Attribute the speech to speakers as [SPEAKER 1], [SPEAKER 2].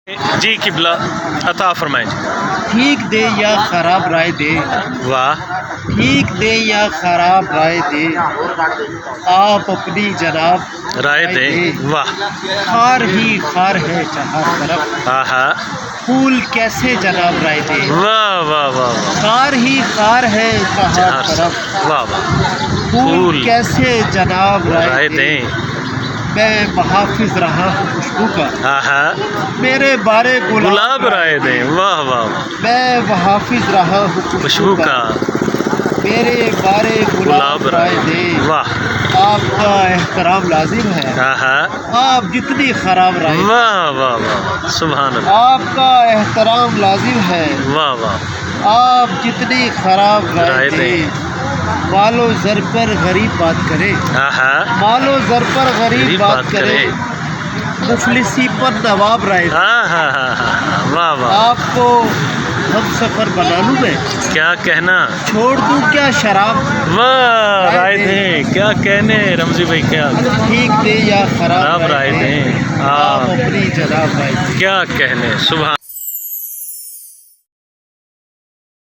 [SPEAKER 1] جی قبلہ عطا فرمائیں جی۔
[SPEAKER 2] ٹھیک دے یا خراب رائے دے،
[SPEAKER 1] واہ
[SPEAKER 2] ٹھیک دے یا خراب رائے دے، آپ اپنی جناب
[SPEAKER 1] رائے دیں، واہ
[SPEAKER 2] خار ہی خار ہے چہار طرف،
[SPEAKER 1] آہا
[SPEAKER 2] پھول کیسے جناب رائے دے،
[SPEAKER 1] واہ واہ واہ
[SPEAKER 2] خار ہی خار ہے چہار طرف،
[SPEAKER 1] واہ واہ
[SPEAKER 2] پھول کیسے جناب
[SPEAKER 1] رائے
[SPEAKER 2] رائے دے،
[SPEAKER 1] دیں،
[SPEAKER 2] میں محافظ رہا ہوں خوشبو کا،
[SPEAKER 1] آہا
[SPEAKER 2] میرے بارے
[SPEAKER 1] گلاب رائے دیں، واہ واہ واہ
[SPEAKER 2] میں محافظ رہا ہوں
[SPEAKER 1] خوشبو کا
[SPEAKER 2] میرے بارے گلاب رائے دے،
[SPEAKER 1] واہ
[SPEAKER 2] آپ کا احترام لازم ہے،
[SPEAKER 1] آہا
[SPEAKER 2] آپ جتنی خراب رائے دیں،
[SPEAKER 1] واہ واہ واہ سبحان اللہ،
[SPEAKER 2] آپ کا احترام لازم ہے،
[SPEAKER 1] واہ واہ
[SPEAKER 2] آپ جتنی خراب رائے
[SPEAKER 1] رائے
[SPEAKER 2] دیں،
[SPEAKER 1] دیں،
[SPEAKER 2] مال و زر پر غریب بات کرے،
[SPEAKER 1] آہا
[SPEAKER 2] مال و زر پر غریب بات کرے، مفلسی پر نواب رائے دے،
[SPEAKER 1] آہا واہ واہ
[SPEAKER 2] آپ کو ہم سفر بنا لوں میں،
[SPEAKER 1] کیا کہنا،
[SPEAKER 2] چھوڑ دوں کیا شراب،
[SPEAKER 1] واہ رائے دیں، کیا کہنے رمزی بھائی، کیا
[SPEAKER 2] ٹھیک دے یا خراب
[SPEAKER 1] خراب رائے
[SPEAKER 2] رائے دے،
[SPEAKER 1] دیں،
[SPEAKER 2] آپ اپنی جناب رائے دیں۔
[SPEAKER 1] کیا کہنے سبحان